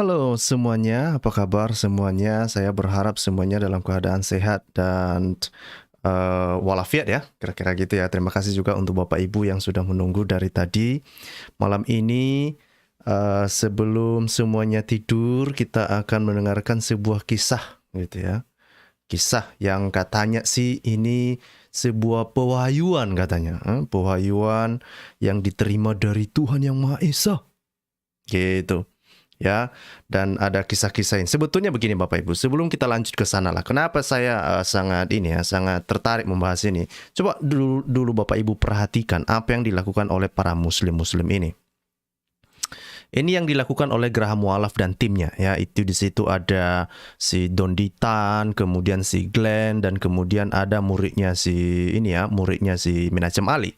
Halo semuanya, apa kabar semuanya? Saya berharap semuanya dalam keadaan sehat dan walafiat ya, kira-kira gitu ya. Terima kasih juga untuk Bapak Ibu yang sudah menunggu dari tadi. Malam ini sebelum semuanya tidur, kita akan mendengarkan sebuah kisah gitu ya. Kisah yang katanya sih ini sebuah pewahyuan katanya, pewahyuan yang diterima dari Tuhan Yang Maha Esa. Gitu ya, dan ada kisah-kisah ini. Sebetulnya begini Bapak Ibu, sebelum kita lanjut ke sana lah, kenapa saya sangat tertarik membahas ini. Coba dulu Bapak Ibu perhatikan apa yang dilakukan oleh para muslim ini. Ini yang dilakukan oleh Graham Walaf dan timnya ya. Itu di situ ada si Don Ditan, kemudian si Glenn, dan kemudian ada muridnya si Menachem Ali.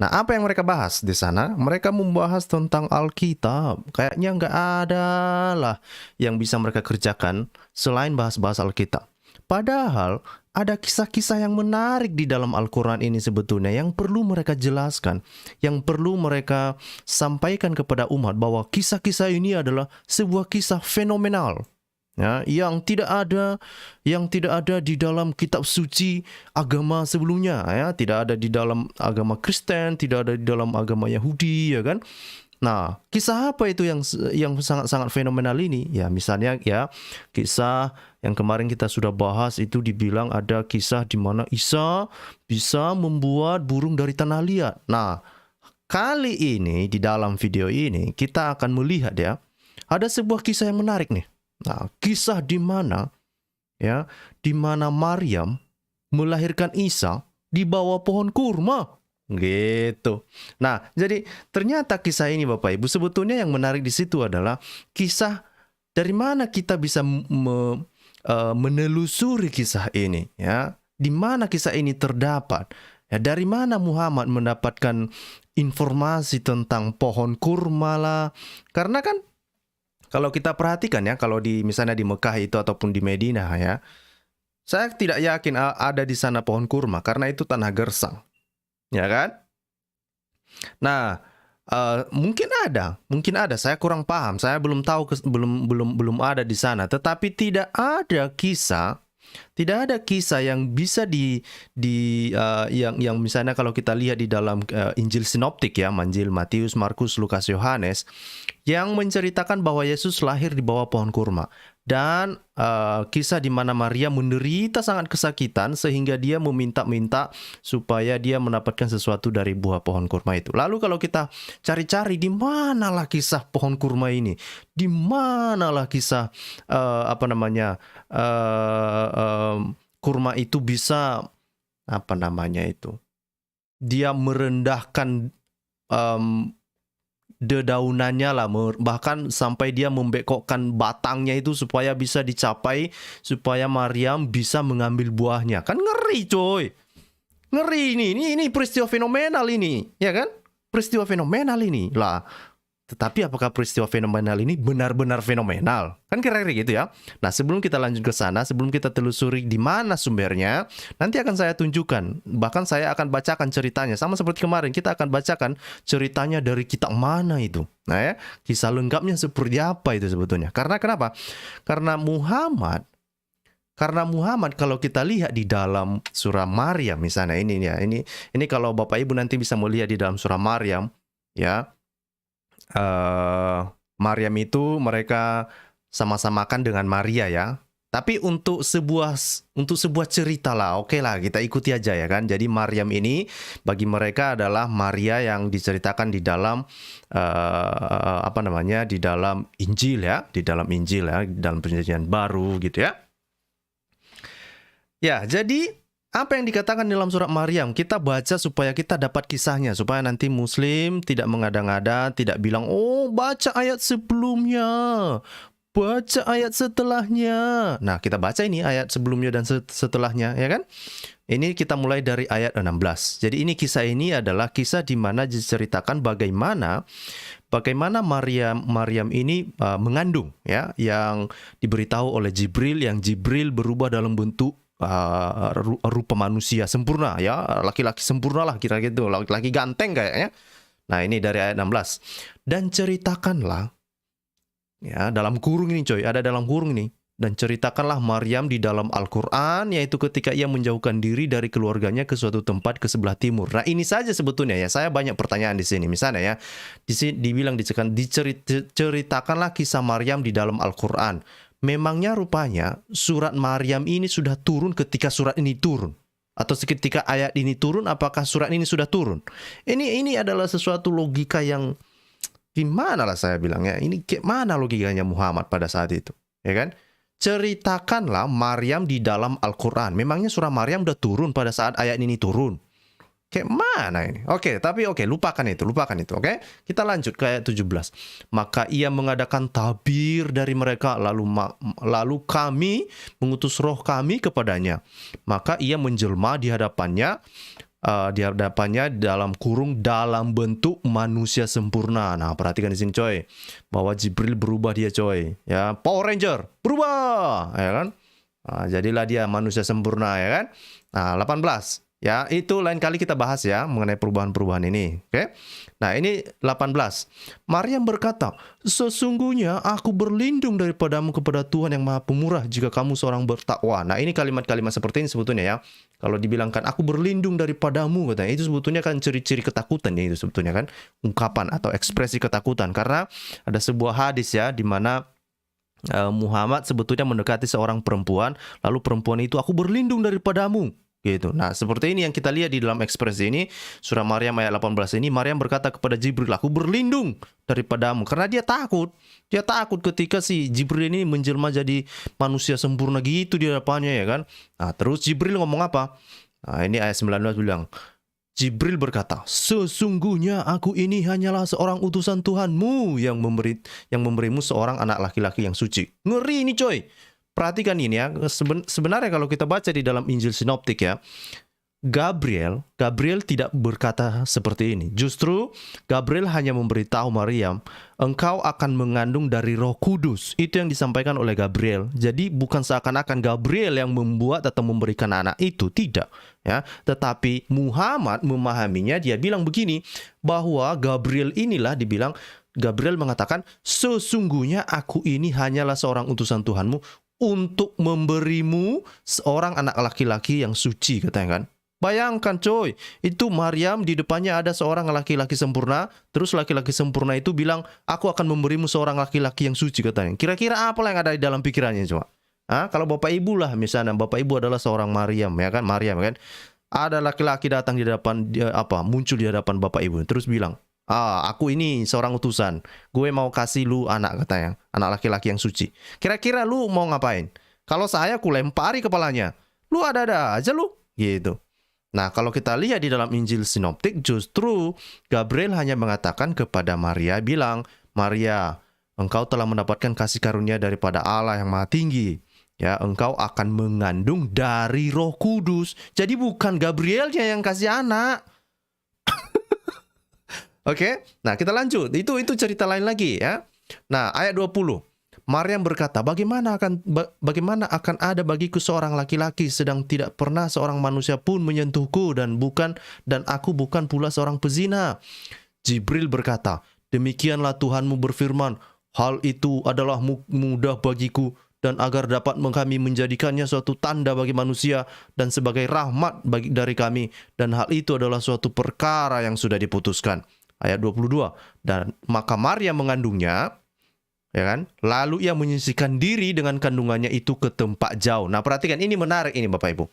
Nah, apa yang mereka bahas di sana? Mereka membahas tentang Alkitab. Kayaknya nggak ada lah yang bisa mereka kerjakan selain bahas-bahas Alkitab. Padahal ada kisah-kisah yang menarik di dalam Al-Quran ini sebetulnya yang perlu mereka jelaskan, yang perlu mereka sampaikan kepada umat bahwa kisah-kisah ini adalah sebuah kisah fenomenal. Ya, yang tidak ada di dalam kitab suci agama sebelumnya ya, tidak ada di dalam agama Kristen, tidak ada di dalam agama Yahudi ya kan. Nah, kisah apa itu yang sangat-sangat fenomenal ini? Ya, misalnya ya, kisah yang kemarin kita sudah bahas itu dibilang ada kisah di mana Isa bisa membuat burung dari tanah liat. Nah, kali ini di dalam video ini kita akan melihat ya, ada sebuah kisah yang menarik nih. Nah, kisah di mana Maryam melahirkan Isa di bawah pohon kurma. Gitu. Nah, jadi ternyata kisah ini Bapak Ibu sebetulnya yang menarik di situ adalah kisah dari mana kita bisa menelusuri kisah ini ya. Di mana kisah ini terdapat? Ya, dari mana Muhammad mendapatkan informasi tentang pohon kurma lah? Karena kan kalau kita perhatikan ya, kalau misalnya di Mekah itu ataupun di Madinah ya, saya tidak yakin ada di sana pohon kurma karena itu tanah gersang, ya kan? Nah, mungkin ada. Saya kurang paham. Saya belum tahu, belum ada di sana. Tetapi tidak ada kisah yang bisa yang misalnya kalau kita lihat di dalam Injil sinoptik ya, Injil Matius, Markus, Lukas, Yohanes, yang menceritakan bahwa Yesus lahir di bawah pohon kurma. Dan kisah di mana Maria menderita sangat kesakitan sehingga dia meminta-minta supaya dia mendapatkan sesuatu dari buah pohon kurma itu. Lalu kalau kita cari-cari di manalah kisah pohon kurma ini, di manalah kisah kurma itu bisa dia merendahkan dedaunannya lah, bahkan sampai dia membekokkan batangnya itu supaya bisa dicapai, supaya Maryam bisa mengambil buahnya. Kan ngeri coy, ngeri ini peristiwa fenomenal ini ya kan, peristiwa fenomenal ini lah. Tetapi apakah peristiwa fenomenal ini benar-benar fenomenal? Kan kira-kira gitu ya. Nah, sebelum kita lanjut ke sana, sebelum kita telusuri di mana sumbernya, nanti akan saya tunjukkan. Bahkan saya akan bacakan ceritanya. Sama seperti kemarin, kita akan bacakan ceritanya dari kitab mana itu. Nah ya, kisah lengkapnya seperti apa itu sebetulnya. Karena kenapa? Karena Muhammad kalau kita lihat di dalam surah Maryam misalnya ini kalau Bapak Ibu nanti bisa melihat di dalam surah Maryam ya. Maryam itu mereka sama-samakan dengan Maria ya. Tapi untuk sebuah cerita lah, oke lah kita ikuti aja ya kan. Jadi Maryam ini bagi mereka adalah Maria yang diceritakan di dalam di dalam Injil ya, di dalam Perjanjian Baru gitu ya. Ya, jadi apa yang dikatakan dalam surat Maryam, kita baca supaya kita dapat kisahnya, supaya nanti Muslim tidak mengada-ngada, tidak bilang, oh baca ayat sebelumnya, baca ayat setelahnya. Nah, kita baca ini ayat sebelumnya dan setelahnya, ya kan? Ini kita mulai dari ayat 16. Jadi ini kisah ini adalah kisah di mana diceritakan bagaimana Maryam ini mengandung, ya, yang diberitahu oleh Jibril, yang Jibril berubah dalam bentuk rupa manusia sempurna ya, laki-laki sempurna lah kira-kira gitu, laki-laki ganteng kayaknya. Nah, ini dari ayat 16. Dan ceritakanlah Ya, dalam kurung ini coy, ada dalam kurung ini. Dan ceritakanlah Maryam di dalam Al-Quran, yaitu ketika ia menjauhkan diri dari keluarganya ke suatu tempat ke sebelah timur. Nah, ini saja sebetulnya ya, saya banyak pertanyaan di sini. Misalnya ya, di sini dibilang diceritakanlah kisah Maryam di dalam Al-Quran. Memangnya rupanya surat Maryam ini sudah turun ketika surat ini turun? Atau ketika ayat ini turun, apakah surat ini sudah turun? Ini adalah sesuatu logika yang gimana lah saya bilangnya. Ini gimana logikanya Muhammad pada saat itu, ya kan? Ceritakanlah Maryam di dalam Al-Quran. Memangnya surah Maryam udah turun pada saat ayat ini turun? Kayak mana ini? Oke, lupakan itu, oke? Kita lanjut ke ayat 17. Maka ia mengadakan tabir dari mereka, lalu kami mengutus roh kami kepadanya. Maka ia menjelma di hadapannya dalam kurung dalam bentuk manusia sempurna. Nah, perhatikan di sini coy, bahwa Jibril berubah dia coy, ya, Power Ranger berubah, ya kan? Nah, jadilah dia manusia sempurna, ya kan? Nah, 18. Ya, itu lain kali kita bahas ya mengenai perubahan-perubahan ini. Oke. Nah, ini 18. Maryam berkata, "Sesungguhnya aku berlindung daripadamu kepada Tuhan yang Maha Pemurah jika kamu seorang bertakwa." Nah, ini kalimat-kalimat seperti ini sebetulnya ya. Kalau dibilangkan aku berlindung daripadamu katanya, itu sebetulnya kan ciri-ciri ketakutan ya, itu sebetulnya kan ungkapan atau ekspresi ketakutan, karena ada sebuah hadis ya di mana Muhammad sebetulnya mendekati seorang perempuan, lalu perempuan itu, "Aku berlindung daripadamu." Gitu. Nah, seperti ini yang kita lihat di dalam ekspresi ini, surah Maryam ayat 18 ini, Maryam berkata kepada Jibril, "Aku berlindung daripadamu." Karena dia takut. Dia takut ketika si Jibril ini menjelma jadi manusia sempurna gitu di hadapannya, ya kan? Nah, terus Jibril ngomong apa? Nah, ini ayat 19 bilang, Jibril berkata, "Sesungguhnya aku ini hanyalah seorang utusan Tuhanmu yang memberimu seorang anak laki-laki yang suci." Ngeri ini coy. Perhatikan ini ya, sebenarnya kalau kita baca di dalam Injil Sinoptik ya, Gabriel tidak berkata seperti ini. Justru Gabriel hanya memberitahu Maryam, "Engkau akan mengandung dari Roh Kudus." Itu yang disampaikan oleh Gabriel. Jadi bukan seakan-akan Gabriel yang membuat atau memberikan anak itu, tidak ya. Tetapi Muhammad memahaminya, dia bilang begini, bahwa Gabriel inilah dibilang, Gabriel mengatakan, "Sesungguhnya aku ini hanyalah seorang utusan Tuhanmu untuk memberimu seorang anak laki-laki yang suci," katanya kan. Bayangkan coy, itu Maryam di depannya ada seorang laki-laki sempurna, terus laki-laki sempurna itu bilang, "Aku akan memberimu seorang laki-laki yang suci," katanya. Kira-kira apa yang ada di dalam pikirannya coba? Kalau Bapak Ibu lah, misalnya Bapak Ibu adalah seorang Maryam, ya kan? Maryam kan? Ada laki-laki datang di hadapan muncul di hadapan Bapak Ibu, terus bilang, "Aku ini seorang utusan. Gue mau kasih lu anak," katanya. Anak laki-laki yang suci. Kira-kira lu mau ngapain? Kalau saya, ku lempari kepalanya. Lu ada-ada aja lu. Gitu. Nah, kalau kita lihat di dalam Injil Sinoptik, justru Gabriel hanya mengatakan kepada Maria, bilang, "Maria, engkau telah mendapatkan kasih karunia daripada Allah yang Maha Tinggi. Ya, engkau akan mengandung dari Roh Kudus." Jadi bukan Gabrielnya yang kasih anak. Oke, nah kita lanjut. Itu cerita lain lagi ya. Nah, ayat 20. Maryam berkata, bagaimana akan ada bagiku seorang laki-laki sedang tidak pernah seorang manusia pun menyentuhku dan aku bukan pula seorang pezina." Jibril berkata, "Demikianlah Tuhanmu berfirman, hal itu adalah mudah bagiku, dan agar dapat kami menjadikannya suatu tanda bagi manusia dan sebagai rahmat dari kami, dan hal itu adalah suatu perkara yang sudah diputuskan." Ayat 22. Dan maka Maryam mengandungnya, ya kan? Lalu ia menyisihkan diri dengan kandungannya itu ke tempat jauh. Nah, perhatikan, ini menarik ini Bapak Ibu.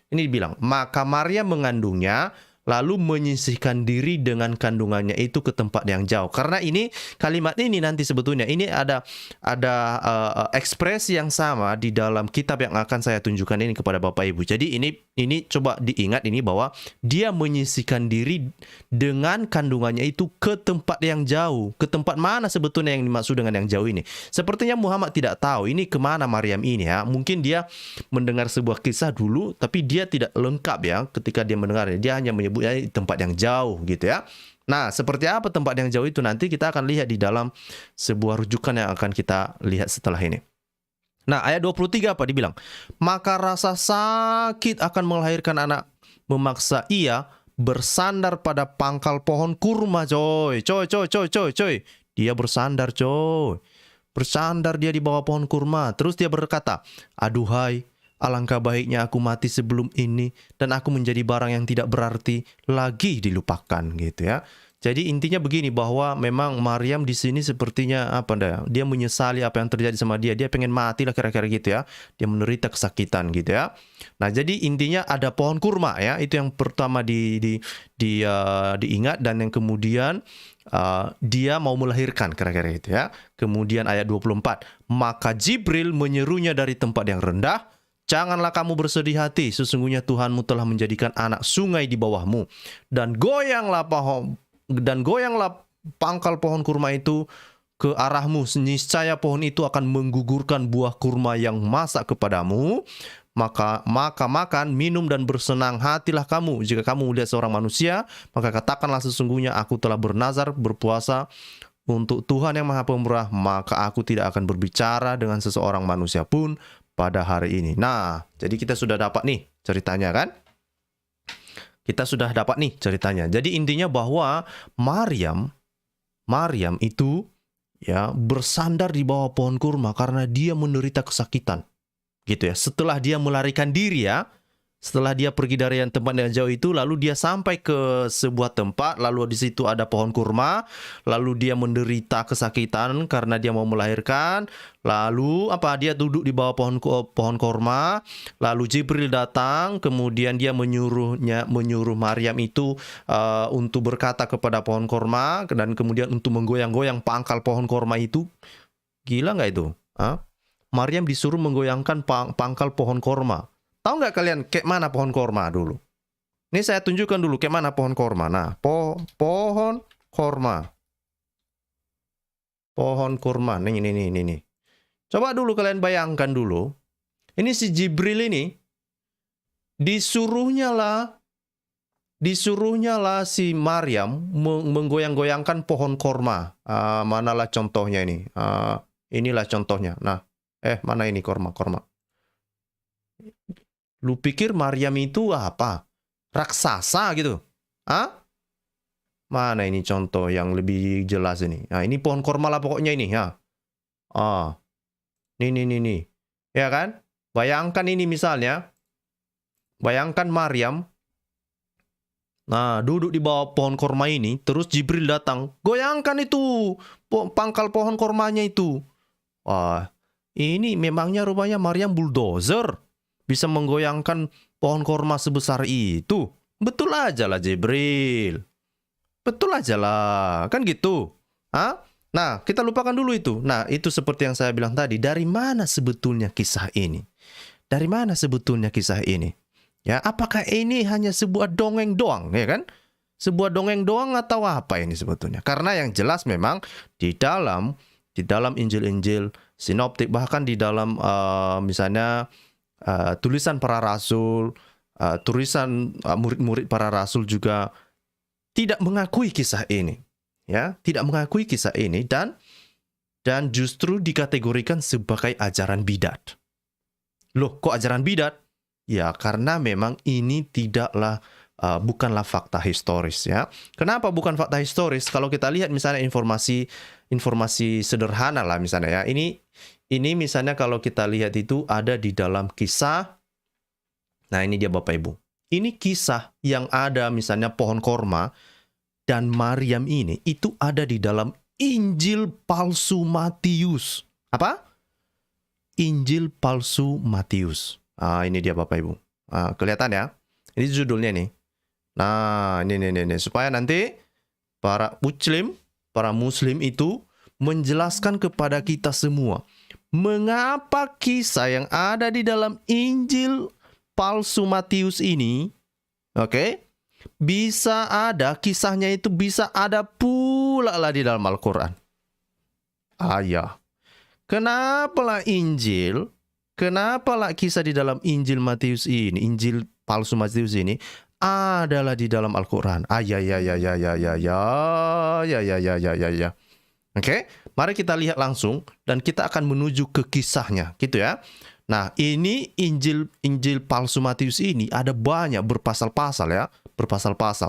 Ini dibilang, maka Maryam mengandungnya, lalu menyisihkan diri dengan kandungannya itu ke tempat yang jauh. Karena ini kalimat ini nanti sebetulnya ini ada ekspresi yang sama di dalam kitab yang akan saya tunjukkan ini kepada Bapak Ibu. Jadi ini coba diingat ini, bahwa dia menyisihkan diri dengan kandungannya itu ke tempat yang jauh. Ke tempat mana sebetulnya yang dimaksud dengan yang jauh ini? Sepertinya Muhammad tidak tahu ini kemana Maryam ini ya. Mungkin dia mendengar sebuah kisah dulu, tapi dia tidak lengkap ya ketika dia mendengar. Dia hanya menyebut tempat yang jauh gitu ya. Nah, seperti apa tempat yang jauh itu nanti kita akan lihat di dalam sebuah rujukan yang akan kita lihat setelah ini. Nah, ayat 23 apa dibilang? Maka rasa sakit akan melahirkan anak memaksa ia bersandar pada pangkal pohon kurma, coy. Dia bersandar, coy. Bersandar dia di bawah pohon kurma. Terus dia berkata, "Aduhai, alangkah baiknya aku mati sebelum ini dan aku menjadi barang yang tidak berarti lagi dilupakan," gitu ya. Jadi intinya begini, bahwa memang Maryam di sini sepertinya apa dah? Dia menyesali apa yang terjadi sama dia. Dia pengen mati lah kira-kira gitu ya. Dia menderita kesakitan gitu ya. Nah, jadi intinya ada pohon kurma ya. Itu yang pertama diingat, dan yang kemudian dia mau melahirkan kira-kira gitu ya. Kemudian ayat 24, maka Jibril menyerunya dari tempat yang rendah, "Janganlah kamu bersedih hati, sesungguhnya Tuhanmu telah menjadikan anak sungai di bawahmu. Dan goyanglah pangkal pohon kurma itu ke arahmu, niscaya pohon itu akan menggugurkan buah kurma yang masak kepadamu. Maka makan, minum, dan bersenang hatilah kamu. Jika kamu melihat seorang manusia, maka katakanlah, sesungguhnya aku telah bernazar berpuasa untuk Tuhan yang Maha Pemurah, maka aku tidak akan berbicara dengan seseorang manusia pun pada hari ini." Nah, jadi kita sudah dapat nih ceritanya kan? Kita sudah dapat nih ceritanya. Jadi intinya bahwa Maryam itu ya bersandar di bawah pohon kurma karena dia menderita kesakitan. Gitu ya. Setelah dia melarikan diri ya, setelah dia pergi dari yang tempat yang jauh itu, lalu dia sampai ke sebuah tempat, lalu di situ ada pohon kurma, lalu dia menderita kesakitan karena dia mau melahirkan, lalu dia duduk di bawah pohon kurma, lalu Jibril datang, kemudian dia menyuruh Maryam itu untuk berkata kepada pohon kurma, dan kemudian untuk menggoyang-goyang pangkal pohon kurma itu. Gila nggak itu? Maryam disuruh menggoyangkan pangkal pohon kurma. Tahu nggak kalian kayak mana pohon korma dulu? Ini saya tunjukkan dulu kayak mana pohon korma. Nah, pohon korma. Pohon kurma. Nih. Coba dulu kalian bayangkan dulu. Ini si Jibril ini disuruhnya lah si Maryam menggoyang-goyangkan pohon korma. Manalah contohnya ini? Inilah contohnya. Nah, mana ini korma? Lu pikir Maryam itu apa? Raksasa gitu? Mana ini contoh yang lebih jelas ini? Nah, ini pohon korma lah pokoknya ini ya. Nih. Ya kan? Bayangkan ini misalnya. Bayangkan Maryam. Nah, duduk di bawah pohon korma ini. Terus Jibril datang. Goyangkan itu pangkal pohon kormanya itu. Wah, ini memangnya rupanya Maryam bulldozer. Bisa menggoyangkan pohon korma sebesar itu. Betul aja lah Jibril. Betul aja lah. Kan gitu. Nah, kita lupakan dulu itu. Nah, itu seperti yang saya bilang tadi. Dari mana sebetulnya kisah ini? Dari mana sebetulnya kisah ini? Ya, apakah ini hanya sebuah dongeng doang, ya kan? Sebuah dongeng doang atau apa ini sebetulnya? Karena yang jelas memang di dalam Injil-Injil sinoptik, bahkan di dalam misalnya tulisan para rasul, tulisan murid-murid para rasul juga tidak mengakui kisah ini, ya, tidak mengakui kisah ini, dan justru dikategorikan sebagai ajaran bidat. Loh, kok ajaran bidat? Ya, karena memang ini bukanlah fakta historis ya. Kenapa bukan fakta historis? Kalau kita lihat misalnya informasi sederhana lah misalnya ya. Ini misalnya kalau kita lihat itu ada di dalam kisah. Nah, ini dia Bapak Ibu. Ini kisah yang ada misalnya pohon korma dan Maryam ini itu ada di dalam Injil palsu Matius. Apa? Injil palsu Matius. Ini dia Bapak Ibu. Kelihatan ya? Ini judulnya nih. Nah, ini supaya nanti para muslim itu menjelaskan kepada kita semua mengapa kisah yang ada di dalam Injil palsu Matius ini, bisa ada kisahnya itu bisa ada pula lah di dalam Al-Quran. Kenapalah kisah di dalam Injil Matius ini, Injil palsu Matius ini adalah di dalam Al-Quran. Mari kita lihat langsung dan kita akan menuju ke kisahnya, gitu ya. Nah, ini Injil palsu Matius ini ada banyak berpasal-pasal ya,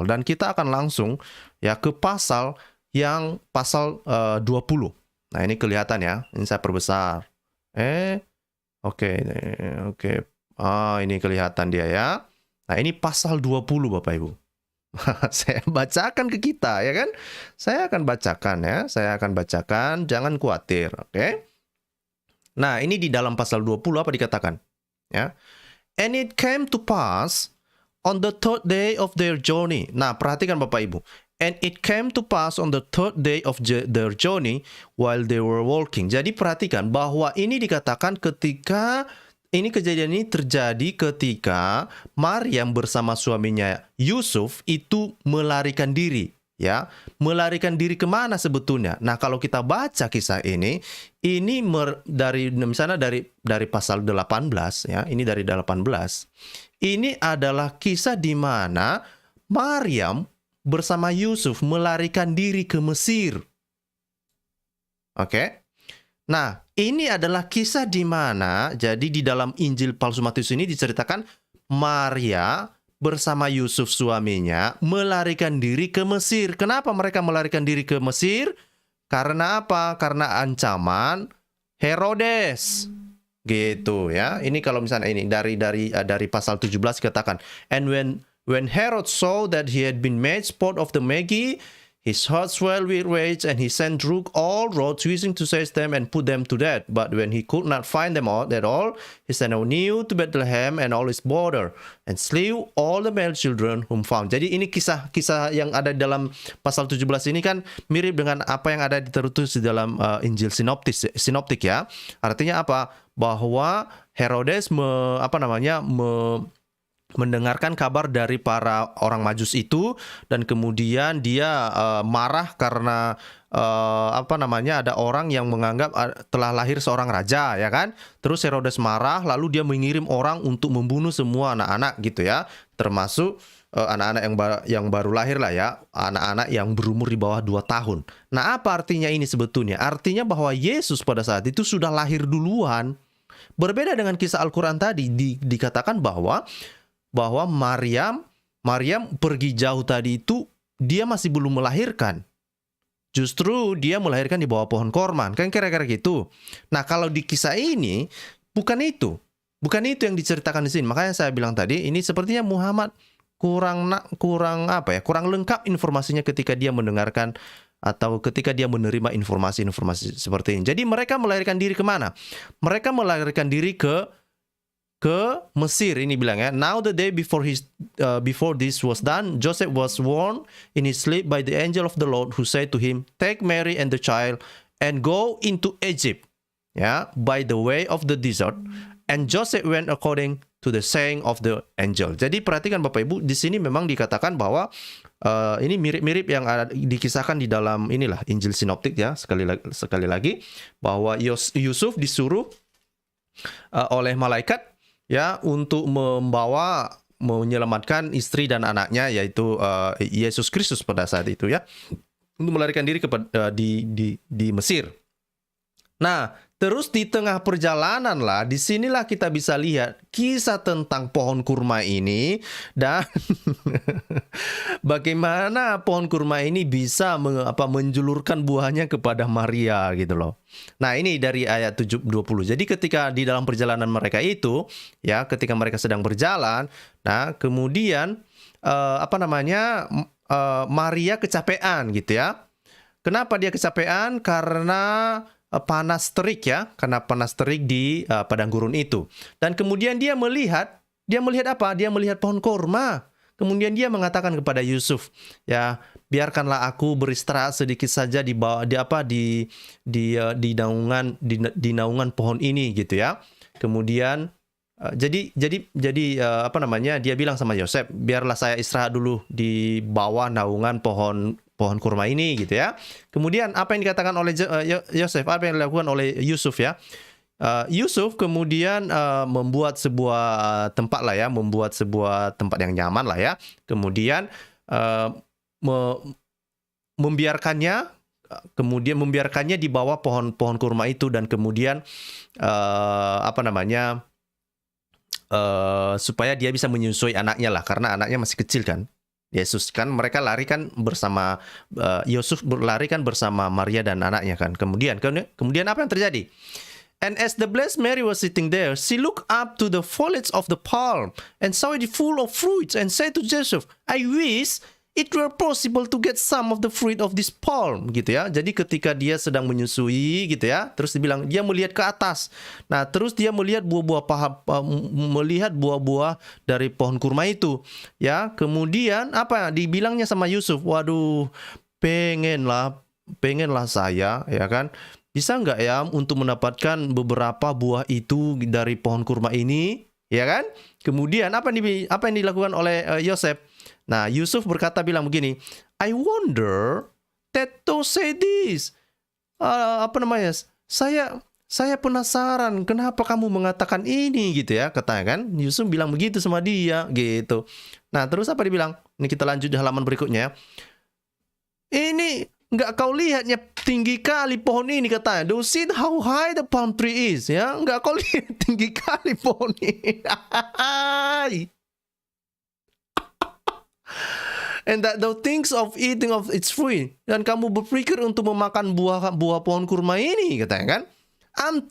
dan kita akan langsung ya ke pasal 20. Nah, ini kelihatan ya. Ini saya perbesar. Oke, oke. Ini kelihatan dia ya. Nah, ini pasal 20 Bapak Ibu. Saya bacakan ke kita ya kan. Saya akan bacakan ya. Saya akan bacakan, jangan khawatir, oke? Nah, ini di dalam pasal 20 apa dikatakan? Ya. And it came to pass on the third day of their journey. Nah, perhatikan Bapak Ibu. And it came to pass on the third day of their journey while they were walking. Jadi perhatikan bahwa ini dikatakan ketika ini kejadian ini terjadi ketika Maryam bersama suaminya Yusuf itu melarikan diri. Ya, melarikan diri kemana sebetulnya? Nah, kalau kita baca kisah ini dari misalnya dari pasal 18 ya, ini dari 18. Ini adalah kisah di mana Maryam bersama Yusuf melarikan diri ke Mesir. Oke. Nah, ini adalah kisah di mana jadi di dalam Injil palsu Matius ini diceritakan Maria bersama Yusuf suaminya melarikan diri ke Mesir. Kenapa mereka melarikan diri ke Mesir? Karena apa? Karena ancaman Herodes. Gitu ya. Ini kalau misalnya ini dari pasal 17 dikatakan, and when Herod saw that he had been made sport of the Magi, his heart swelled with rage, and he sent through all roads, wishing to seize them and put them to death. But when he could not find them out at all, he sent anew to Bethlehem and all its border, and slew all the male children whom found. Jadi ini kisah yang ada di dalam pasal 17 ini kan mirip dengan apa yang ada tertulis di dalam Injil sinoptik ya. Artinya apa? Bahwa Herodes mendengarkan kabar dari para orang Majus itu, dan kemudian dia marah karena ada orang yang menganggap telah lahir seorang raja ya kan. Terus Herodes marah, lalu dia mengirim orang untuk membunuh semua anak-anak gitu ya, termasuk anak-anak yang baru lahir lah ya, anak-anak yang berumur di bawah 2 tahun. Nah, apa artinya ini sebetulnya? Artinya bahwa Yesus pada saat itu sudah lahir duluan. Berbeda dengan kisah Al-Quran tadi, dikatakan bahwa Maryam pergi jauh tadi itu dia masih belum melahirkan. Justru dia melahirkan di bawah pohon korman, kan kira-kira gitu. Nah, kalau di kisah ini bukan itu yang diceritakan di sini. Makanya saya bilang tadi ini sepertinya Muhammad kurang lengkap informasinya ketika dia mendengarkan atau ketika dia menerima informasi-informasi seperti ini. Jadi mereka melarikan diri kemana? Mereka melarikan diri ke Mesir. Ini bilang ya, now the day before this was done, Joseph was warned in his sleep by the angel of the Lord, who said to him, take Mary and the child and go into Egypt, ya, by the way of the desert. And Joseph went according to the saying of the angel. Jadi perhatikan Bapak Ibu, di sini memang dikatakan bahwa ini mirip-mirip yang ada dikisahkan di dalam inilah Injil sinoptik ya, sekali lagi bahwa Yusuf disuruh oleh malaikat ya untuk menyelamatkan istri dan anaknya, yaitu Yesus Kristus pada saat itu ya, untuk melarikan diri di Mesir. Nah, terus di tengah perjalanan lah, disinilah kita bisa lihat kisah tentang pohon kurma ini dan bagaimana pohon kurma ini bisa menjulurkan buahnya kepada Maria gitu loh. Nah, ini dari ayat 20. Jadi ketika di dalam perjalanan mereka itu, ya, ketika mereka sedang berjalan, nah kemudian Maria kecapean gitu ya. Kenapa dia kecapean? Karena panas terik ya, karena panas terik di padang gurun itu. Dan kemudian dia melihat apa? Dia melihat pohon kurma. Kemudian dia mengatakan kepada Yusuf, ya, biarkanlah aku beristirahat sedikit saja di naungan pohon ini gitu ya. Kemudian dia bilang sama Yosef, biarlah saya istirahat dulu di bawah naungan pohon kurma ini gitu ya. Kemudian apa yang dikatakan oleh Yosef, apa yang dilakukan oleh Yusuf ya? Yusuf kemudian membuat sebuah tempat lah ya, membuat sebuah tempat yang nyaman lah ya. Kemudian membiarkannya di bawah pohon kurma itu, dan kemudian supaya dia bisa menyusui anaknya lah, karena anaknya masih kecil kan. Yesus kan mereka lari kan bersama Yusuf berlari kan bersama Maria dan anaknya kan. Kemudian apa yang terjadi? And as the blessed Mary was sitting there, she looked up to the foliage of the palm and saw it full of fruits and said to Joseph, I wish it were possible to get some of the fruit of this palm, gitu ya. Jadi ketika dia sedang menyusui, gitu ya, terus dibilang dia melihat ke atas. Nah, terus dia melihat buah-buah dari pohon kurma itu, ya. Kemudian apa? Dibilangnya sama Yusuf, waduh, pengenlah saya, ya kan? Bisa nggak ya untuk mendapatkan beberapa buah itu dari pohon kurma ini, ya kan? Kemudian apa yang dilakukan oleh Yosef? Nah, Yusuf bilang begini, I wonder that to say this. Saya penasaran kenapa kamu mengatakan ini, gitu ya, katanya kan. Yusuf bilang begitu sama dia, gitu. Nah, terus apa dibilang? Ini kita lanjut di halaman berikutnya. Ini nggak kau lihatnya tinggi kali pohon ini, katanya. Do you see how high the palm tree is? Ya, nggak kau lihat tinggi kali pohon ini. And that thou thinks of eating of its fruit. Dan kamu berpikir untuk memakan buah pohon kurma ini, katanya kan. I'm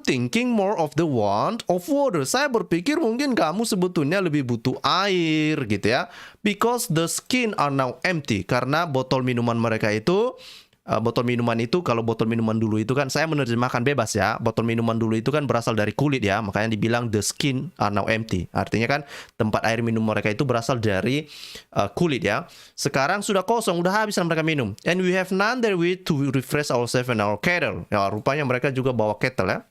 thinking more of the want of water. Saya berpikir mungkin kamu sebetulnya lebih butuh air, gitu ya. Because the skin are now empty. Karena botol minuman mereka itu, kalau botol minuman dulu itu kan, saya menerjemahkan bebas ya. Botol minuman dulu itu kan berasal dari kulit ya. Makanya dibilang the skin are now empty. Artinya kan tempat air minum mereka itu berasal dari kulit ya. Sekarang sudah kosong, udah habis mereka minum. And we have none therewith to refresh ourselves and our cattle. Ya, rupanya mereka juga bawa kettle ya.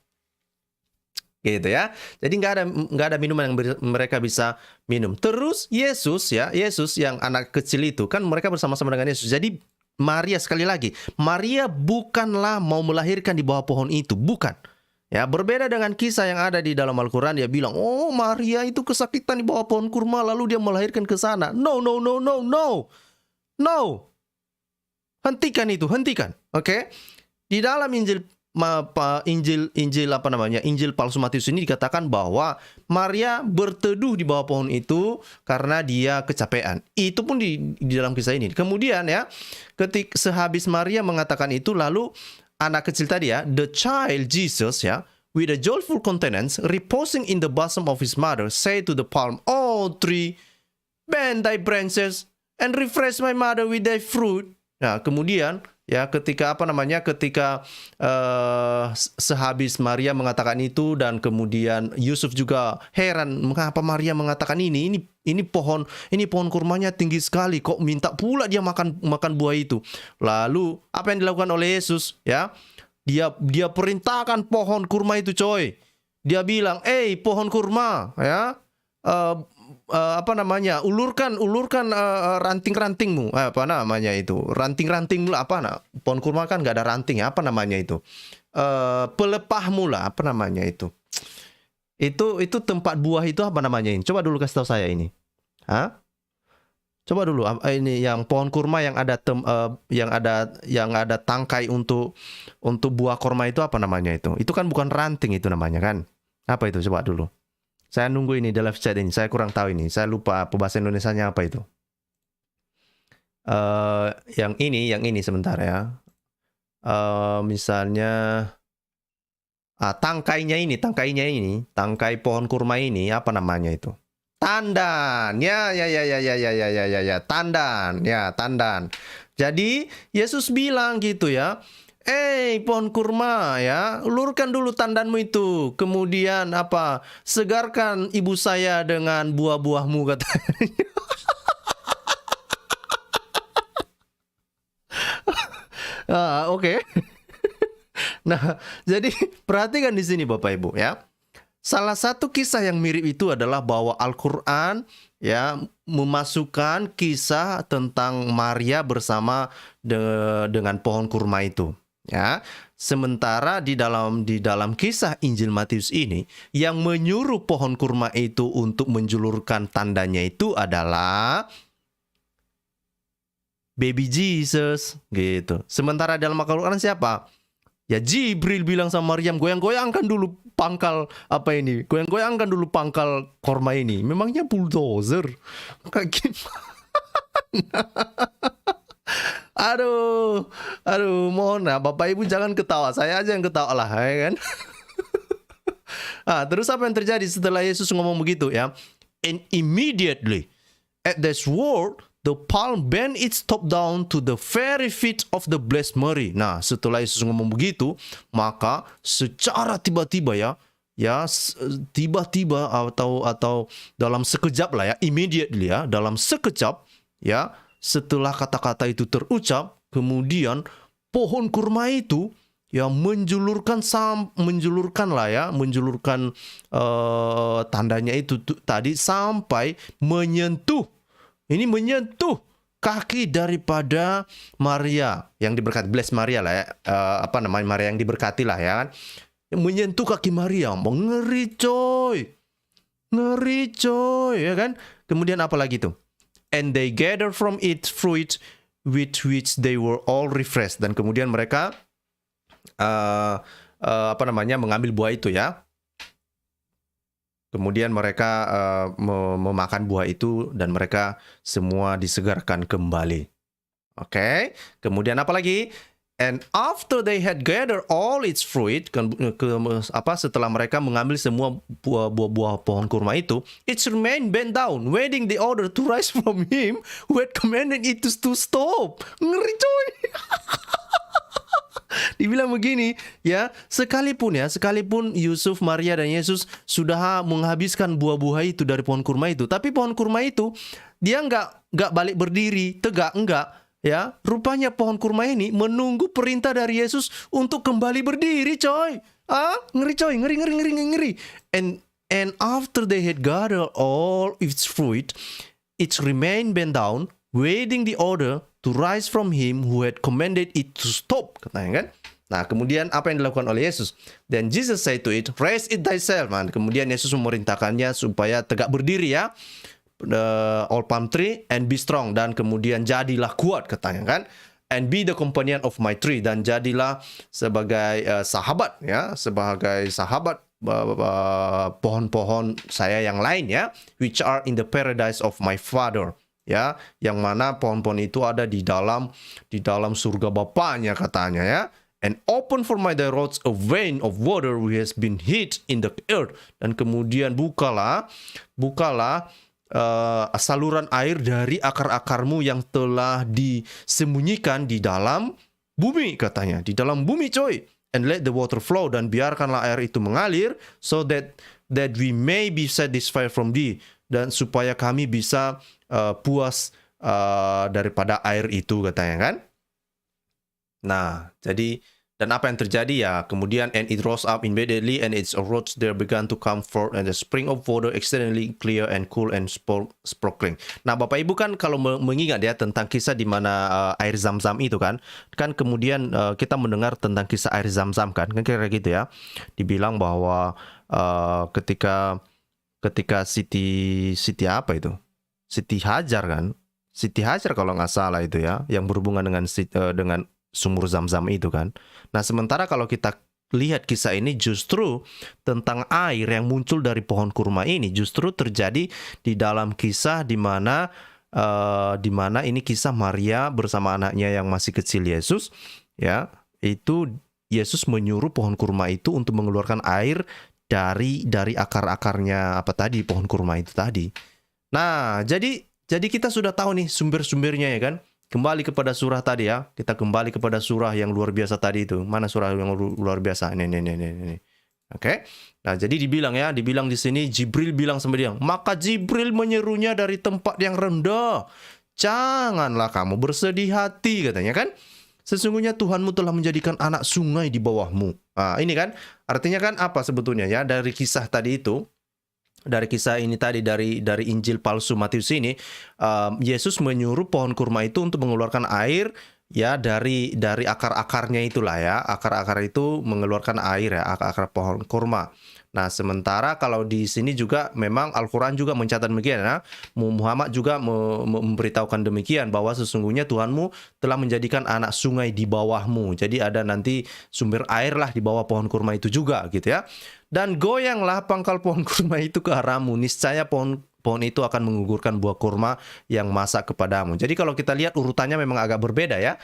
Gitu ya. Jadi nggak ada minuman yang mereka bisa minum. Terus Yesus yang anak kecil itu kan mereka bersama-sama dengan Yesus. Jadi Maria, sekali lagi, Maria bukanlah mau melahirkan di bawah pohon itu, bukan. Ya, berbeda dengan kisah yang ada di dalam Al-Quran, dia bilang, oh Maria itu kesakitan di bawah pohon kurma, lalu dia melahirkan ke sana. No. Hentikan itu, hentikan. Oke? Di dalam Injil palsu Matius ini dikatakan bahwa Maria berteduh di bawah pohon itu karena dia kecapean. Itu pun di dalam kisah ini. Kemudian ya, sehabis Maria mengatakan itu, lalu anak kecil tadi ya, the child Jesus ya, with a joyful countenance, reposing in the bosom of his mother, say to the palm, oh tree, bend thy branches and refresh my mother with thy fruit. Nah, kemudian ya, ketika sehabis Maria mengatakan itu, dan kemudian Yusuf juga heran mengapa Maria mengatakan ini pohon kurmanya tinggi sekali, kok minta pula dia makan buah itu. Lalu apa yang dilakukan oleh Yesus ya? Dia perintahkan pohon kurma itu, coy. Dia bilang, pohon kurma ya, ulurkan ranting-rantingmu, ranting-ranting pohon kurma kan nggak ada ranting, pelepahmu lah, itu tempat buah itu apa namanya ini, coba dulu kasih tahu saya ini. Coba dulu, ini yang pohon kurma yang ada tangkai untuk buah kurma itu apa namanya itu kan bukan ranting itu namanya kan, apa itu, coba dulu. Saya nunggu ini di live chat ini. Saya kurang tahu ini. Saya lupa bahasa Indonesianya apa itu. Yang ini sebentar ya. Misalnya tangkainya ini. Tangkai pohon kurma ini apa namanya itu? Tandan. Ya. Tandan. Jadi Yesus bilang gitu ya. Pohon kurma ya, ulurkan dulu tandanmu itu. Kemudian segarkan ibu saya dengan buah-buahmu, katanya. Oke. Nah, jadi perhatikan di sini Bapak Ibu ya. Salah satu kisah yang mirip itu adalah bahwa Al-Quran ya memasukkan kisah tentang Maria bersama dengan pohon kurma itu. Ya, sementara di dalam kisah Injil Matius ini, yang menyuruh pohon kurma itu untuk menjulurkan tandanya itu adalah baby Jesus, gitu. Sementara dalam Al-Quran siapa? Ya Jibril bilang sama Maryam, goyang-goyangkan dulu pangkal apa ini, goyang-goyangkan dulu pangkal korma ini. Memangnya bulldozer? Kayak gimana? Aduh, mohon ya Bapak Ibu jangan ketawa, saya aja yang ketawa lah, ya kan? Terus apa yang terjadi setelah Yesus ngomong begitu ya? And immediately at this word, the palm bent its top down to the very feet of the blessed Mary. Nah, setelah Yesus ngomong begitu, maka secara tiba-tiba tiba-tiba atau dalam sekejap lah ya, immediately ya, dalam sekejap ya, setelah kata-kata itu terucap, kemudian pohon kurma itu ya menjulurkan tandanya itu tadi sampai menyentuh kaki daripada Maria yang diberkati, blessed Maria lah ya, Maria yang diberkati lah ya kan, menyentuh kaki Maria. Ngeri coy ya kan. Kemudian apa lagi tuh? And they gathered from it fruit with which they were all refreshed. Dan kemudian mereka mengambil buah itu ya. Kemudian mereka memakan buah itu dan mereka semua disegarkan kembali. Oke. Kemudian apa lagi? And after they had gathered all its fruit, setelah mereka mengambil semua buah-buah pohon kurma itu, it remained bent down, waiting the order to rise from him who had commanded it to stop. Ngeri coy. Dibilang begini ya, sekalipun Yusuf, Maria dan Yesus sudah menghabiskan buah-buah itu dari pohon kurma itu, tapi pohon kurma itu dia nggak balik berdiri tegak, enggak ya. Rupanya pohon kurma ini menunggu perintah dari Yesus untuk kembali berdiri coy. Ngeri coy, ngeri. And after they had gathered all its fruit, it remained bent down, waiting the order to rise from him who had commanded it to stop, katanya kan. Nah, kemudian apa yang dilakukan oleh Yesus? Then Jesus said to it, raise it thyself. Man. Kemudian Yesus memerintahkannya supaya tegak berdiri ya, all palm tree, and be strong. Dan kemudian jadilah kuat, katanya kan. And be the companion of my tree. Dan jadilah sebagai sahabat ya, sebagai sahabat pohon-pohon saya yang lain ya, which are in the paradise of my father. Ya, yang mana pohon-pohon itu ada di dalam surga Bapaknya, katanya ya. And open for my the roads a vein of water which has been hid in the earth. Dan kemudian bukalah saluran air dari akar-akarmu yang telah disembunyikan di dalam bumi, katanya. Di dalam bumi coy. And let the water flow, dan biarkanlah air itu mengalir, so that we may be satisfied from thee. Dan supaya kami bisa puas daripada air itu, katanya kan. Nah, jadi dan apa yang terjadi ya? Kemudian and it rose up immediately, and its roots there began to come forth, and the spring of water exceedingly clear and cool and sparkling. Nah, Bapak Ibu kan kalau mengingat ya tentang kisah di mana air Zam-Zam itu kan kemudian kita mendengar tentang kisah air Zam-Zam kan kira-kira gitu ya. Dibilang bahwa ketika Siti apa itu? Siti Hajar kan? Siti Hajar kalau nggak salah itu ya, yang berhubungan dengan sumur Zam-Zam itu kan. Nah, sementara kalau kita lihat kisah ini justru tentang air yang muncul dari pohon kurma ini justru terjadi di dalam kisah di mana ini kisah Maria bersama anaknya yang masih kecil Yesus ya. Itu Yesus menyuruh pohon kurma itu untuk mengeluarkan air dari akar-akarnya pohon kurma itu tadi. Nah, jadi kita sudah tahu nih sumber-sumbernya ya kan. Kembali kepada surah tadi ya. Kita kembali kepada surah yang luar biasa tadi itu. Mana surah yang luar biasa? Ini. Oke. Nah, jadi dibilang di sini Jibril bilang sama dia, maka Jibril menyerunya dari tempat yang rendah. Janganlah kamu bersedih hati, katanya kan. Sesungguhnya Tuhanmu telah menjadikan anak sungai di bawahmu. Nah, ini kan artinya kan apa sebetulnya ya dari kisah tadi itu. Dari kisah ini tadi dari Injil palsu Matius ini, Yesus menyuruh pohon kurma itu untuk mengeluarkan air ya dari akar-akarnya itulah ya. Akar-akar itu mengeluarkan air ya, akar pohon kurma. Nah, sementara kalau di sini juga memang Al-Quran juga mencatat demikian ya. Muhammad juga memberitahukan demikian bahwa sesungguhnya Tuhanmu telah menjadikan anak sungai di bawahmu. Jadi ada nanti sumber air lah di bawah pohon kurma itu juga gitu ya. Dan goyanglah pangkal pohon kurma itu ke arahmu. Niscaya pohon itu akan menggugurkan buah kurma yang masak kepadamu. Jadi kalau kita lihat urutannya memang agak berbeda ya.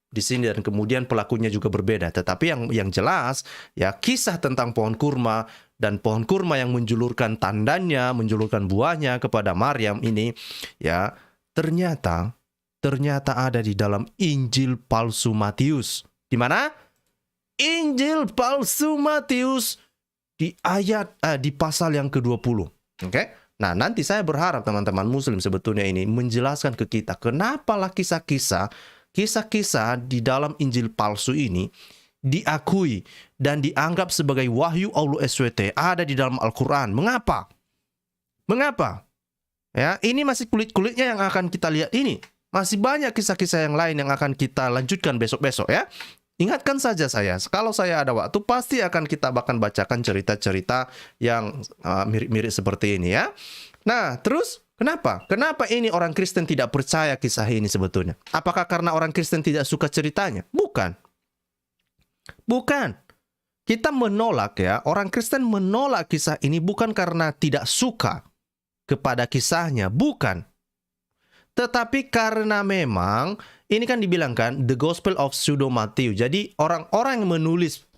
Di sini dan kemudian pelakunya juga berbeda. Tetapi yang jelas ya kisah tentang pohon kurma dan pohon kurma yang menjulurkan tandanya, menjulurkan buahnya kepada Maryam ini ya ternyata ada di dalam Injil palsu Matius. Di mana? Injil palsu Matius di di pasal yang ke-20. Oke? Nah, nanti saya berharap teman-teman muslim sebetulnya ini menjelaskan ke kita kenapalah kisah-kisah di dalam Injil palsu ini diakui dan dianggap sebagai wahyu Allah SWT ada di dalam Al-Quran. Mengapa? Ya, ini masih kulit-kulitnya yang akan kita lihat ini. Masih banyak kisah-kisah yang lain yang akan kita lanjutkan besok-besok ya. Ingatkan saja saya, kalau saya ada waktu pasti akan kita bahkan bacakan cerita-cerita yang mirip-mirip seperti ini ya. Nah, terus kenapa? Kenapa ini orang Kristen tidak percaya kisah ini sebetulnya? Apakah karena orang Kristen tidak suka ceritanya? Bukan. Kita menolak ya, orang Kristen menolak kisah ini bukan karena tidak suka kepada kisahnya, bukan. Tetapi karena memang ini kan dibilangkan the Gospel of Pseudo Matthew. Jadi orang-orang yang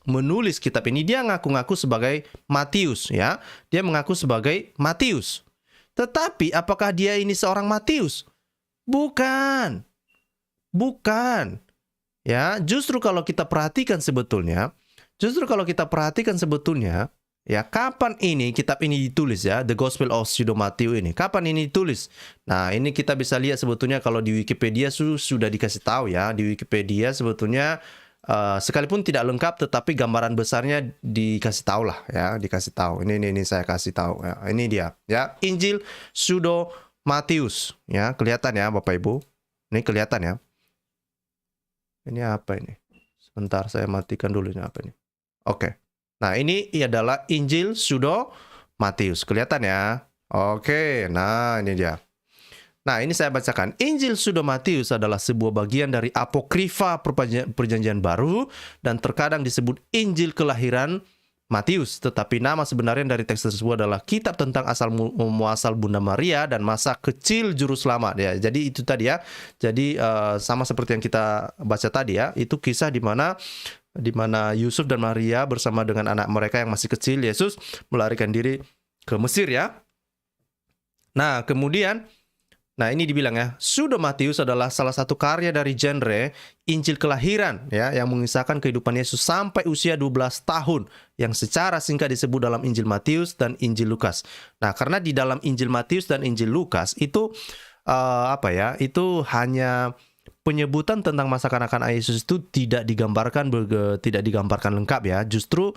menulis kitab ini dia ngaku-ngaku sebagai Matius ya. Dia mengaku sebagai Matius. Tetapi apakah dia ini seorang Matius? Bukan. Ya, justru kalau kita perhatikan sebetulnya, ya kapan ini kitab ini ditulis ya, The Gospel of Pseudo Matthew ini. Kapan ini ditulis? Nah, ini kita bisa lihat sebetulnya kalau di Wikipedia sudah dikasih tahu ya. Di Wikipedia sebetulnya sekalipun tidak lengkap tetapi gambaran besarnya dikasih tahu lah ya, dikasih tahu. Ini saya kasih tahu ya. Ini dia ya, Injil Pseudo Matius ya, kelihatan ya Bapak Ibu. Ini kelihatan ya. Ini apa ini? Sebentar saya matikan dulu ini apa ini. Oke. Nah, ini adalah Injil Pseudo Matius. Kelihatan ya? Oke, nah ini dia. Nah, ini saya bacakan. Injil Pseudo Matius adalah sebuah bagian dari apokrifa Perjanjian Baru dan terkadang disebut Injil Kelahiran Matius. Tetapi nama sebenarnya dari teks tersebut adalah kitab tentang asal-muasal Bunda Maria dan masa kecil Juru Selamat. Ya, jadi itu tadi ya. Jadi sama seperti yang kita baca tadi ya. Itu kisah di mana Yusuf dan Maria bersama dengan anak mereka yang masih kecil, Yesus melarikan diri ke Mesir ya. Nah, kemudian ini dibilang ya, Pseudo Matius adalah salah satu karya dari genre Injil Kelahiran ya, yang mengisahkan kehidupan Yesus sampai usia 12 tahun yang secara singkat disebut dalam Injil Matius dan Injil Lukas. Nah, karena di dalam Injil Matius dan Injil Lukas itu itu hanya penyebutan tentang masa kanak-kanak Yesus itu tidak digambarkan lengkap ya. Justru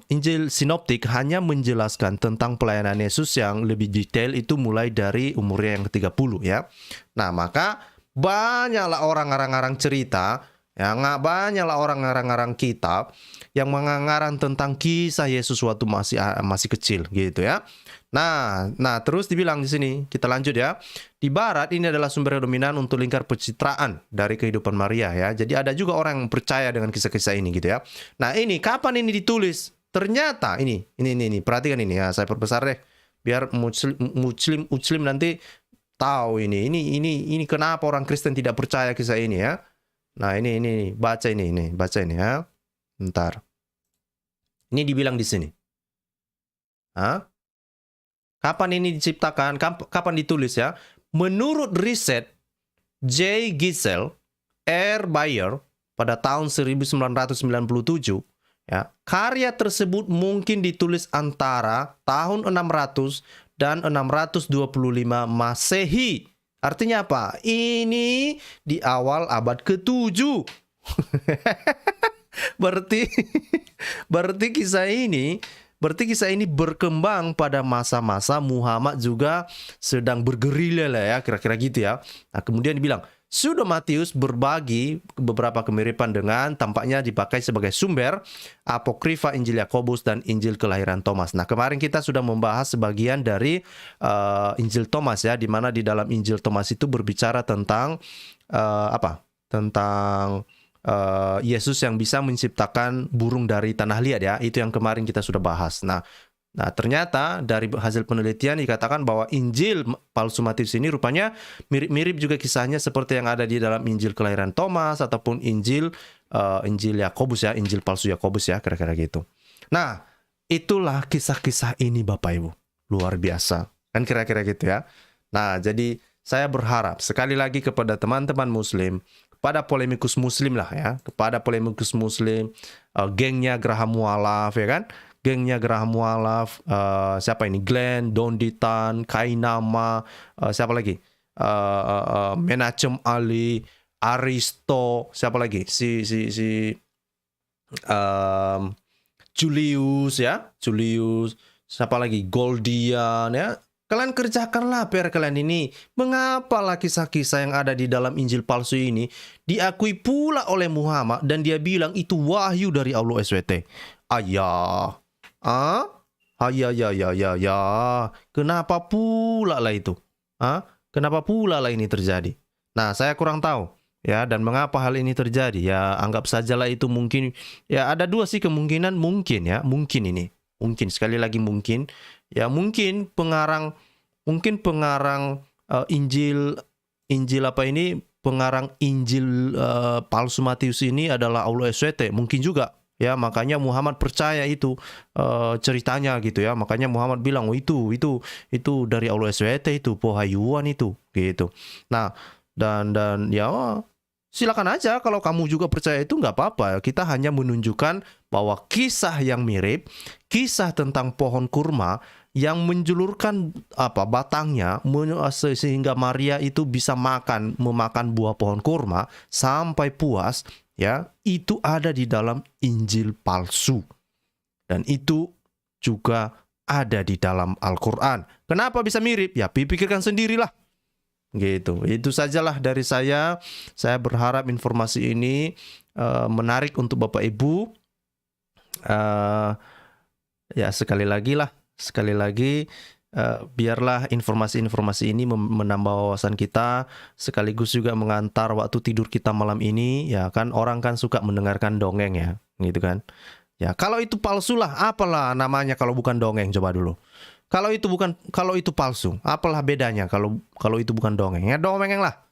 Injil Sinoptik hanya menjelaskan tentang pelayanan Yesus yang lebih detail itu mulai dari umurnya yang ke-30 ya. Nah, maka banyaklah orang ngarang-ngarang cerita, ya, banyaklah orang ngarang-ngarang kitab yang mengarang tentang kisah Yesus waktu masih kecil gitu ya. Nah, terus dibilang di sini, kita lanjut ya. Di barat ini adalah sumber dominan untuk lingkar pencitraan dari kehidupan Maria ya. Jadi ada juga orang yang percaya dengan kisah-kisah ini gitu ya. Nah, ini kapan ini ditulis? Ternyata ini perhatikan ini ya, saya perbesar deh biar muslim nanti tahu ini kenapa orang Kristen tidak percaya kisah ini ya. Nah, ini baca ini ya. Bentar. Ini dibilang di sini. Kapan ini diciptakan? Kapan ditulis ya? Menurut riset J. Gisel R. Bayer pada tahun 1997, ya, karya tersebut mungkin ditulis antara tahun 600 dan 625 Masehi. Artinya apa? Ini di awal abad ke-7. Berarti kisah ini berkembang pada masa-masa Muhammad juga sedang bergerilya lah ya, kira-kira gitu ya. Nah, kemudian dibilang Pseudo Matius berbagi beberapa kemiripan dengan tampaknya dipakai sebagai sumber apokrifa Injil Yakobus dan Injil Kelahiran Thomas. Nah, kemarin kita sudah membahas sebagian dari Injil Thomas ya, di mana di dalam Injil Thomas itu berbicara tentang Tentang Yesus yang bisa menciptakan burung dari tanah liat ya. Itu yang kemarin kita sudah bahas. Nah, ternyata dari hasil penelitian dikatakan bahwa Injil palsu Matius ini rupanya mirip-mirip juga kisahnya seperti yang ada di dalam Injil Kelahiran Thomas ataupun Injil Yakobus ya, Injil palsu Yakobus ya, kira-kira gitu. Nah, itulah kisah-kisah ini Bapak Ibu. Luar biasa. Kan kira-kira gitu ya. Nah, jadi saya berharap sekali lagi kepada teman-teman muslim, kepada polemikus muslim lah ya, kepada polemikus muslim, gengnya Graham Mualaf ya kan, gengnya Graham Mualaf, siapa ini, Glenn, Donditan, Kainama, siapa lagi, Menachem Ali, Aristo, siapa lagi, Julius ya, siapa lagi, Goldian ya. Kalian kerjakanlah PR kalian ini. Mengapalah kisah-kisah yang ada di dalam Injil palsu ini diakui pula oleh Muhammad dan dia bilang itu wahyu dari Allah SWT. Ayah. Ya. Kenapa pula lah itu? Kenapa pula lah ini terjadi? Nah, saya kurang tahu. Ya, dan mengapa hal ini terjadi? Ya, anggap sajalah itu mungkin. Ya, ada dua sih kemungkinan. Mungkin ya. Mungkin ini. Mungkin, sekali lagi mungkin. Ya, mungkin pengarang Injil apa ini, pengarang Injil palsu Matius ini adalah Allah SWT. Mungkin juga. Ya, makanya Muhammad percaya itu ceritanya gitu ya. Makanya Muhammad bilang, oh itu dari Allah SWT itu, pohayuan itu gitu. Nah, dan ya silakan aja kalau kamu juga percaya itu, nggak apa-apa. Kita hanya menunjukkan bahwa kisah yang mirip, kisah tentang pohon kurma yang menjulurkan batangnya sehingga Maria itu bisa memakan buah pohon kurma sampai puas. Ya, itu ada di dalam Injil palsu. Dan itu juga ada di dalam Al-Quran. Kenapa bisa mirip? Ya, pikirkan sendirilah. Gitu. Itu sajalah dari saya. Saya berharap informasi ini menarik untuk Bapak Ibu. Ya, sekali lagi biarlah informasi-informasi ini menambah wawasan kita, sekaligus juga mengantar waktu tidur kita malam ini. Ya kan, orang kan suka mendengarkan dongeng ya, gitu kan. Ya, kalau itu palsu lah, apalah namanya kalau bukan dongeng, coba dulu. Kalau itu palsu, apalah bedanya kalau itu bukan dongeng? Ya dongeng lah.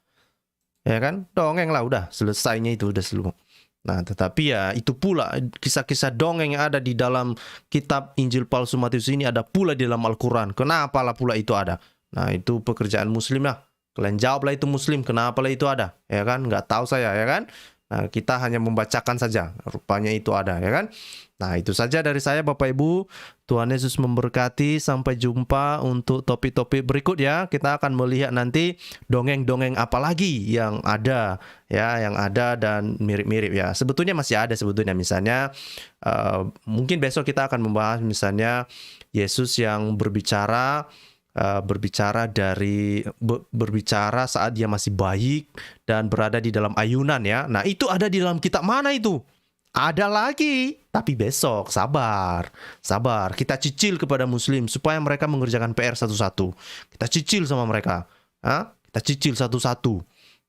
Ya kan? Dongeng lah, udah selesainya itu udah seluruh. Nah, tetapi ya itu pula kisah-kisah dongeng yang ada di dalam kitab Injil palsu Matius ini ada pula di dalam Al-Quran. Kenapa lah pula itu ada? Nah, itu pekerjaan muslim lah. Kalian jawablah itu muslim, kenapa lah itu ada? Ya kan? Nggak tahu saya, ya kan? Nah, kita hanya membacakan saja. Rupanya itu ada, ya kan? Nah, itu saja dari saya Bapak Ibu. Tuhan Yesus memberkati. Sampai jumpa untuk topik-topik berikut ya. Kita akan melihat nanti dongeng-dongeng apa lagi yang ada ya, yang ada dan mirip-mirip ya. Sebetulnya masih ada sebetulnya, misalnya mungkin besok kita akan membahas misalnya Yesus yang berbicara saat dia masih bayi dan berada di dalam ayunan ya. Nah, itu ada di dalam kitab mana itu? Ada lagi, tapi besok. Sabar. Kita cicil kepada muslim supaya mereka mengerjakan PR satu-satu. Kita cicil sama mereka. Kita cicil satu-satu.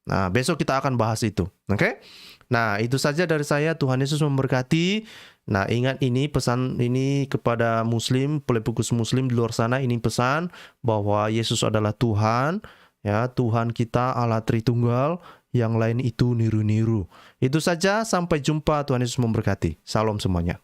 Nah, besok kita akan bahas itu. Oke? Nah, itu saja dari saya. Tuhan Yesus memberkati. Nah, ingat ini, pesan ini kepada muslim, polemikus muslim di luar sana, ini pesan bahwa Yesus adalah Tuhan, ya, Tuhan kita Allah Tritunggal, yang lain itu niru-niru. Itu saja, sampai jumpa, Tuhan Yesus memberkati. Salam semuanya.